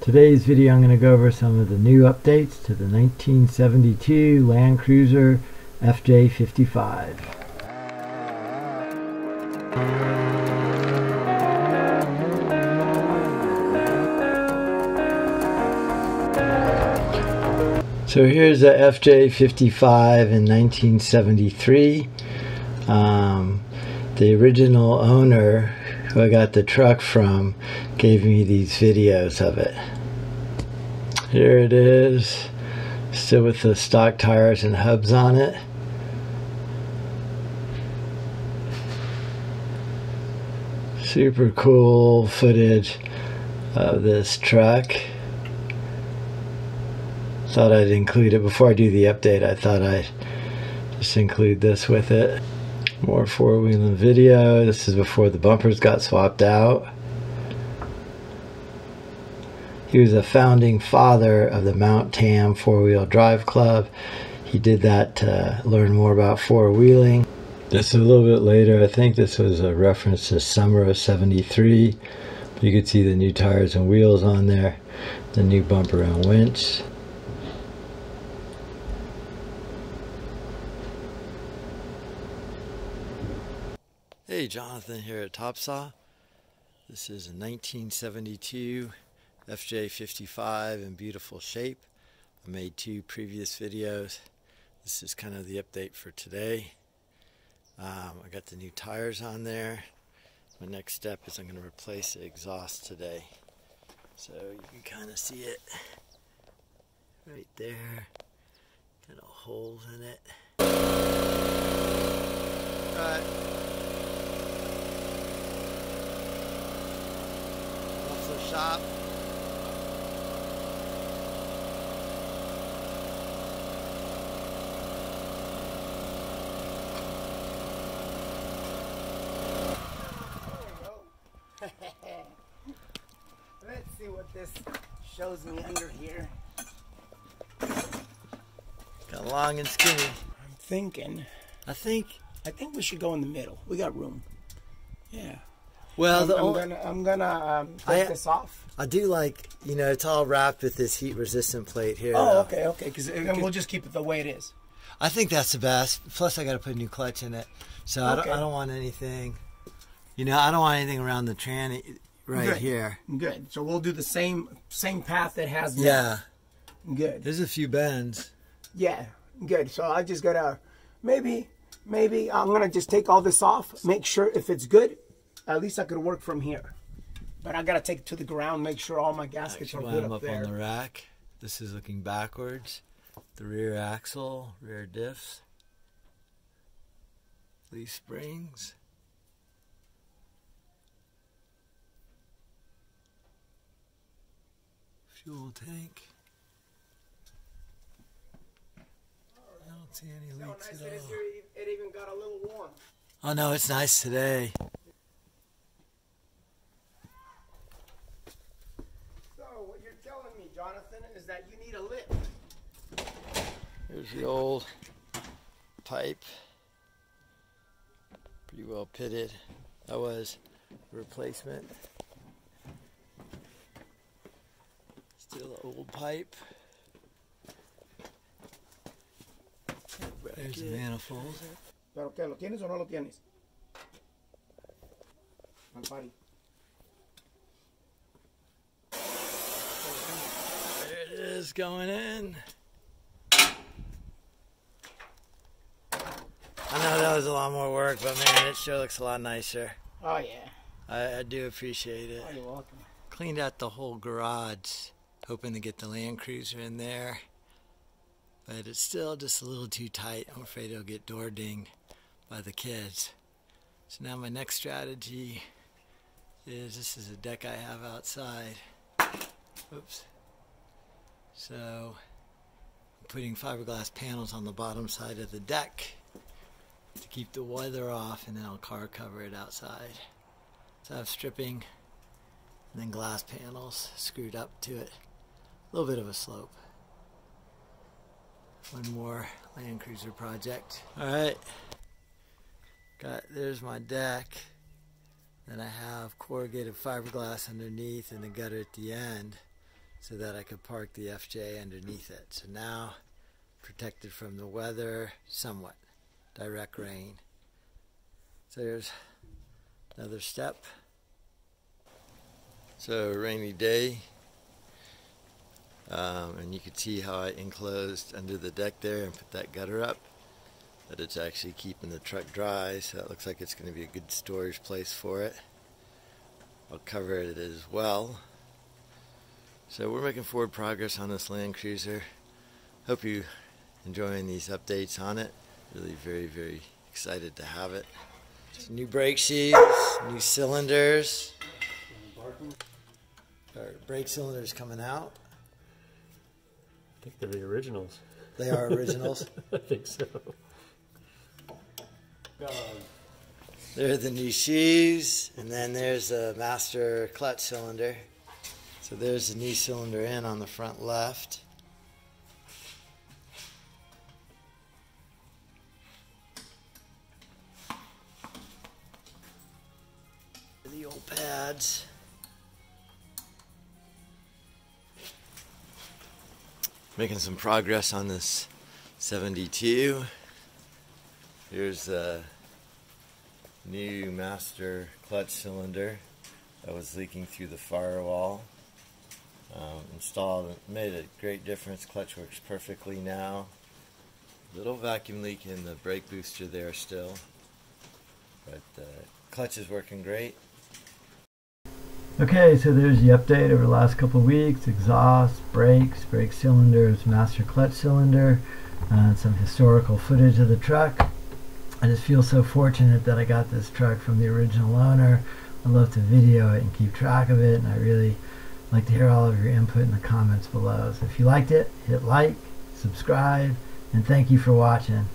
Today's video I'm going to go over some of the new updates to the 1972 Landcruiser FJ55. So here's a FJ55 in 1973. The original owner who I got the truck from gave me these videos of it. Here it is, still with the stock tires and hubs on it. Super cool footage of this truck. Thought I'd include it before I do the update. I thought I'd just include this with it. More four-wheeling video. This is before the bumpers got swapped out. He was a founding father of the Mount Tam four-wheel drive club. He did that to learn more about four-wheeling. This is a little bit later. I think this was a reference to summer of '73. You could see the new tires and wheels on there, the new bumper and winch. Hey, Jonathan here at TopSaw. This is a 1972 FJ55 in beautiful shape. I made two previous videos. This is kind of the update for today. I got the new tires on there. My next step is I'm going to replace the exhaust today. So you can kind of see it right there. Got a hole in it. Alright. Shop. Let's see what this shows me under here. Got long and skinny. I'm thinking. I think we should go in the middle. We got room. Yeah. Well, I'm gonna take this off. I do like, you know, it's all wrapped with this heat-resistant plate here. Oh, okay. And we'll just keep it the way it is. I think that's the best. Plus, I got to put a new clutch in it, so okay. I don't want anything. You know, I don't want anything around the tranny right here. Good. So we'll do the same path that has. Yeah. Good. There's a few bends. Yeah. Good. So I just gotta maybe I'm gonna just take all this off. Make sure if it's good. At least I could work from here. But I gotta take it to the ground, make sure all my gaskets are good up there. On the rack. This is looking backwards. The rear axle, rear diffs, leaf springs. Fuel tank. I don't see any leaks at all. It even got a little warm. Oh no, it's nice today. What you're telling me, Jonathan, is that you need a lift. Here's the old pipe. Pretty well pitted. That was a replacement. Still an old pipe. There's the manifold. ¿Pero qué? ¿Lo tienes o no lo tienes? Buddy. Is going in. I know that was a lot more work, but man, it sure looks a lot nicer. Oh yeah. I do appreciate it. Oh, you're welcome. Cleaned out the whole garage, hoping to get the Landcruiser in there, but it's still just a little too tight. I'm afraid it'll get door dinged by the kids. So now my next strategy is, this is a deck I have outside. Oops. So I'm putting fiberglass panels on the bottom side of the deck to keep the weather off, and then I'll car cover it outside. So I have stripping and then glass panels screwed up to it. A little bit of a slope. One more Landcruiser project. Alright. There's my deck. Then I have corrugated fiberglass underneath and a gutter at the end. so that I could park the FJ underneath it. So now protected from the weather somewhat, direct rain. So there's another step. So rainy day, and you can see how I enclosed under the deck there and put that gutter up, but it's actually keeping the truck dry, so that looks like it's going to be a good storage place for it. I'll cover it as well. So we're making forward progress on this Landcruiser. Hope you enjoying these updates on it. Really very, very excited to have it. New brake shoes, new cylinders. Our brake cylinders coming out. I think they're the originals. They are originals? I think so. They're the new shoes, and then there's a master clutch cylinder. So there's the new cylinder in on the front left. The old pads. Making some progress on this 72. Here's the new master clutch cylinder that was leaking through the firewall. Installed, made a great difference. Clutch works perfectly now. Little vacuum leak in the brake booster there still, but clutch is working great. Okay, so there's the update over the last couple of weeks. Exhaust, brakes, brake cylinders, master clutch cylinder, some historical footage of the truck. I just feel so fortunate that I got this truck from the original owner. I love to video it and keep track of it, and I really like to hear all of your input in the comments below. So if you liked it, hit like, subscribe, and thank you for watching.